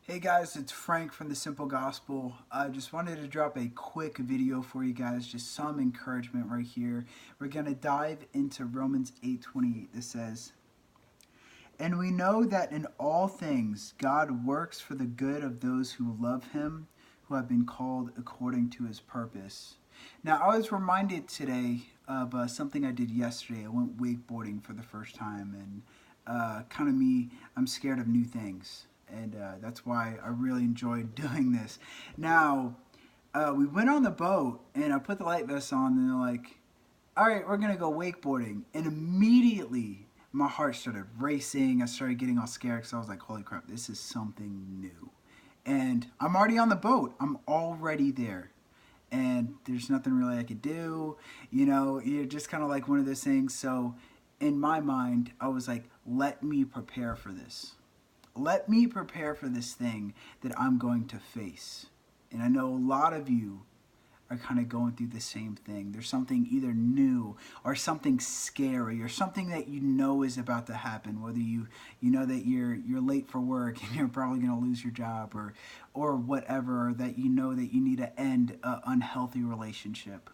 Hey guys, it's Frank from the Simple Gospel. I just wanted to drop a quick video for you guys, just some encouragement right here. We're going to dive into Romans 8:28 that says, "And we know that in all things God works for the good of those who love him, who have been called according to his purpose." Now, I was reminded today of something I did yesterday. I went wakeboarding for the first time, and kind of me, I'm scared of new things. And that's why I really enjoyed doing this. Now, we went on the boat, and I put the light vest on, and they're like, all right, we're going to go wakeboarding. And immediately, my heart started racing. I started getting all scared because I was like, holy crap, this is something new. And I'm already on the boat. I'm already there. And there's nothing really I could do. You know, you're just kind of like one of those things. So in my mind, I was like, let me prepare for this. Let me prepare for this thing that I'm going to face. And I know a lot of you are kind of going through the same thing. There's something either new or something scary or something that you know is about to happen, whether you know that you're late for work and you're probably going to lose your job, or whatever, that you know that you need to end an unhealthy relationship,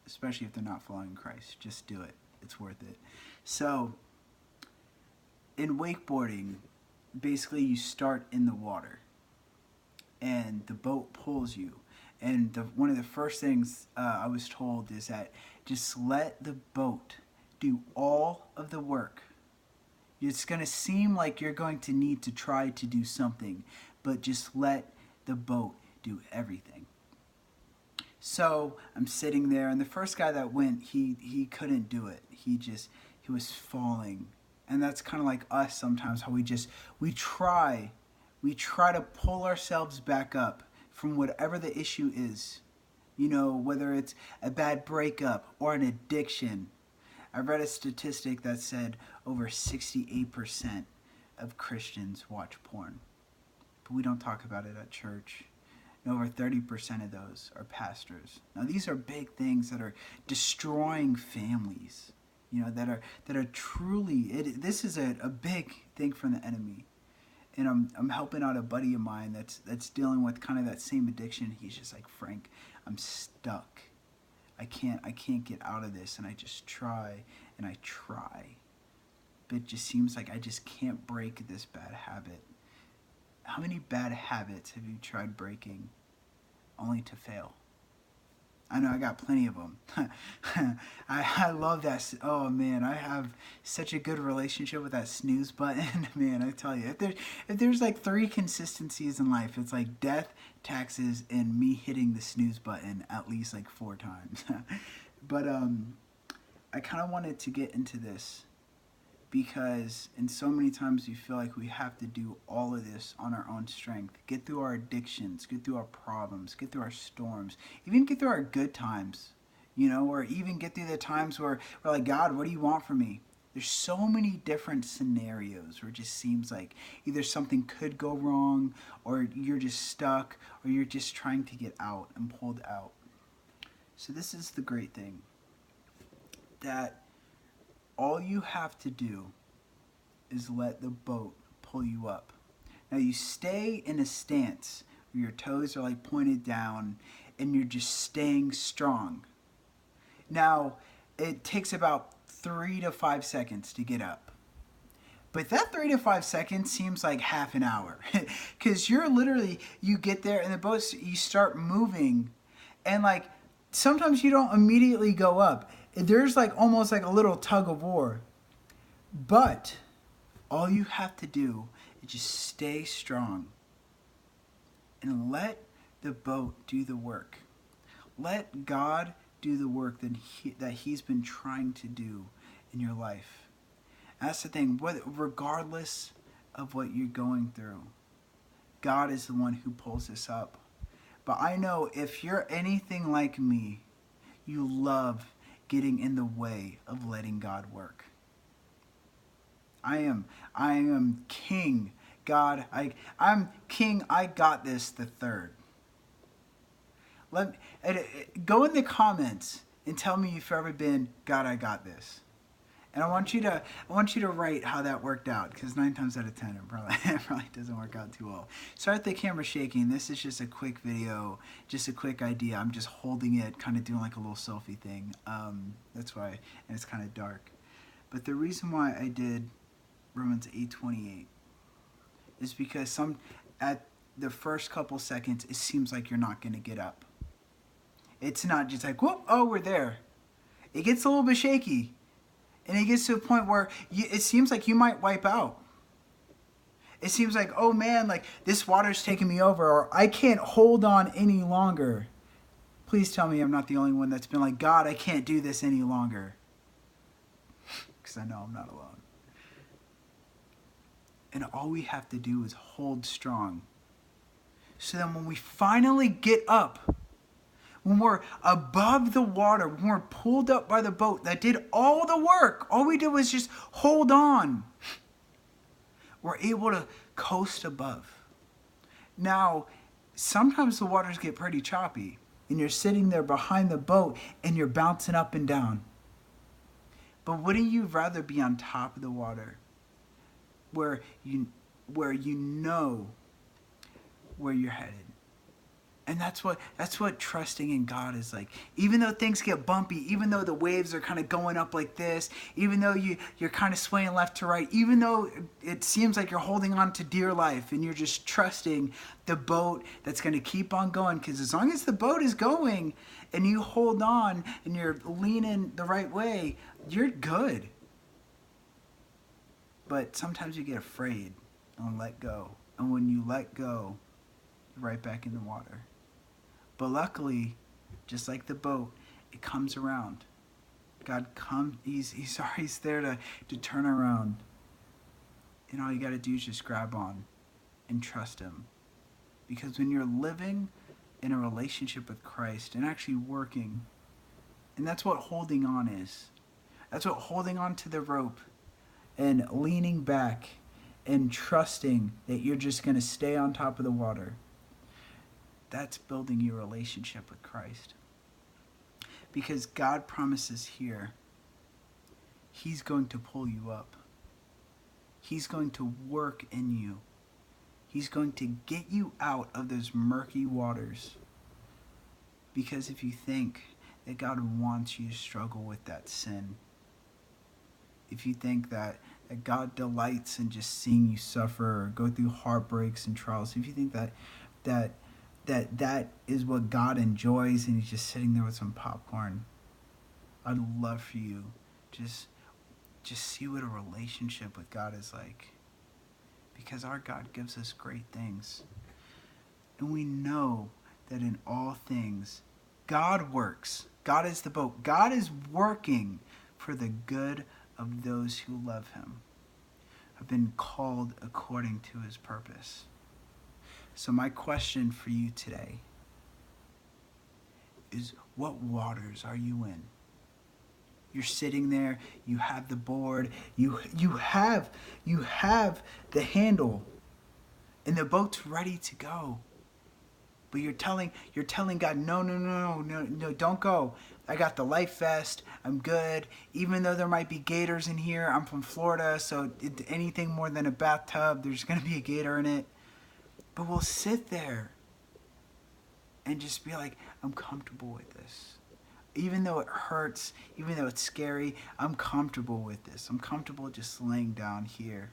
especially if they're not following Christ. Just do it. It's worth it. So in wakeboarding, basically you start in the water and the boat pulls you, and one of the first things I was told is that just let the boat do all of the work. It's going to seem like you're going to need to try to do something, but just let the boat do everything. So I'm sitting there, and the first guy that went, he couldn't do it. He was falling. And that's kind of like us sometimes, how we try to pull ourselves back up from whatever the issue is. You know, whether it's a bad breakup or an addiction. I read a statistic that said over 68% of Christians watch porn. But we don't talk about it at church. And over 30% of those are pastors. Now, these are big things that are destroying families. You know, that are truly, this is a big thing from the enemy. And I'm helping out a buddy of mine that's dealing with kind of that same addiction. He's just like, Frank, I'm stuck. I can't get out of this, and I just try and I try. But it just seems like I just can't break this bad habit. How many bad habits have you tried breaking only to fail? I know I got plenty of them. I love that. Oh man, I have such a good relationship with that snooze button. Man, I tell you, if there's like 3 consistencies in life, it's like death, taxes, and me hitting the snooze button at least like 4 times. But I kind of wanted to get into this because in so many times we feel like we have to do all of this on our own strength, get through our addictions, get through our problems, get through our storms, even get through our good times, you know, or even get through the times where we're like, God, what do you want from me? There's so many different scenarios where it just seems like either something could go wrong, or you're just stuck, or you're just trying to get out and pulled out. So this is the great thing, that all you have to do is let the boat pull you up. Now you stay in a stance where your toes are like pointed down and you're just staying strong. Now it takes about 3 to 5 seconds to get up. But that 3 to 5 seconds seems like half an hour. Because you get there and the boat, you start moving, and like sometimes you don't immediately go up. There's like almost like a little tug of war. But all you have to do is just stay strong and let the boat do the work. Let God do the work that he's been trying to do in your life. And that's the thing, regardless of what you're going through, God is the one who pulls us up. But I know if you're anything like me, you love getting in the way of letting God work. I am king. God, I'm king. I got this, the third. Go in the comments and tell me if you've ever been, God, I got this. And I want you to write how that worked out, because 9 times out of 10 it probably doesn't work out too well. Sorry if the camera's shaking. This is just a quick video, just a quick idea. I'm just holding it, kind of doing like a little selfie thing. That's why, and it's kind of dark. But the reason why I did Romans 8:28 is because at the first couple seconds it seems like you're not going to get up. It's not just like, whoop, oh, we're there. It gets a little bit shaky. And it gets to a point where it seems like you might wipe out. It seems like, oh man, like this water's taking me over, or I can't hold on any longer. Please tell me I'm not the only one that's been like, God, I can't do this any longer. Because I know I'm not alone. And all we have to do is hold strong. So then when we finally get up, when we're above the water, when we're pulled up by the boat that did all the work, all we did was just hold on. We're able to coast above. Now, sometimes the waters get pretty choppy, and you're sitting there behind the boat, and you're bouncing up and down. But wouldn't you rather be on top of the water, where you know where you're headed? And that's what trusting in God is like. Even though things get bumpy, even though the waves are kind of going up like this, even though you're kind of swaying left to right, even though it seems like you're holding on to dear life and you're just trusting the boat that's going to keep on going. Because as long as the boat is going and you hold on and you're leaning the right way, you're good. But sometimes you get afraid and let go. And when you let go, you're right back in the water. But luckily, just like the boat, it comes around. God comes, he's always there to turn around. And all you got to do is just grab on and trust him. Because when you're living in a relationship with Christ and actually working, and that's what holding on is. That's what holding on to the rope and leaning back and trusting that you're just going to stay on top of the water. That's building your relationship with Christ. Because God promises here, he's going to pull you up. He's going to work in you. He's going to get you out of those murky waters. Because if you think that God wants you to struggle with that sin, if you think that God delights in just seeing you suffer or go through heartbreaks and trials, if you think that is what God enjoys and he's just sitting there with some popcorn, I'd love for you just see what a relationship with God is like. Because our God gives us great things. And we know that in all things, God works. God is the boat. God is working for the good of those who love him, have been called according to his purpose. So my question for you today is, what waters are you in? You're sitting there, you have the board, you have the handle, and the boat's ready to go. But you're telling God, no, don't go. I got the life vest, I'm good. Even though there might be gators in here, I'm from Florida, so anything more than a bathtub, there's gonna be a gator in it. But we'll sit there and just be like, I'm comfortable with this. Even though it hurts, even though it's scary, I'm comfortable with this. I'm comfortable just laying down here,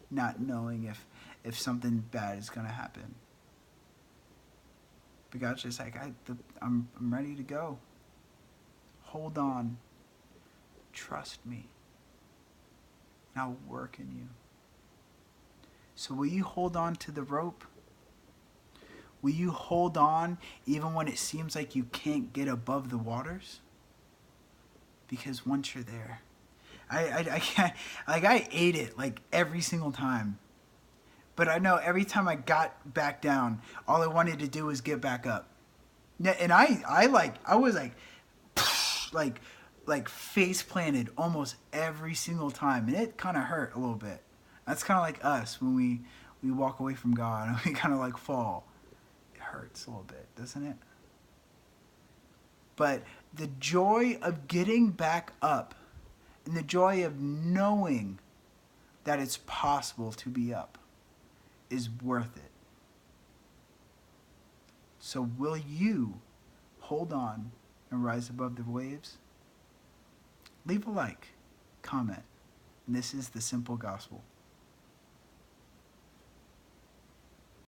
not knowing if something bad is going to happen. But God's just like, I'm ready to go. Hold on. Trust me. And I'll work in you. So will you hold on to the rope? Will you hold on even when it seems like you can't get above the waters? Because once you're there, I can't, like I ate it like every single time. But I know every time I got back down, all I wanted to do was get back up. And I was like face planted almost every single time. And it kind of hurt a little bit. That's kind of like us when we walk away from God and we kind of like fall. It hurts a little bit, doesn't it? But the joy of getting back up and the joy of knowing that it's possible to be up is worth it. So will you hold on and rise above the waves? Leave a like, comment, and this is the Simple Gospel.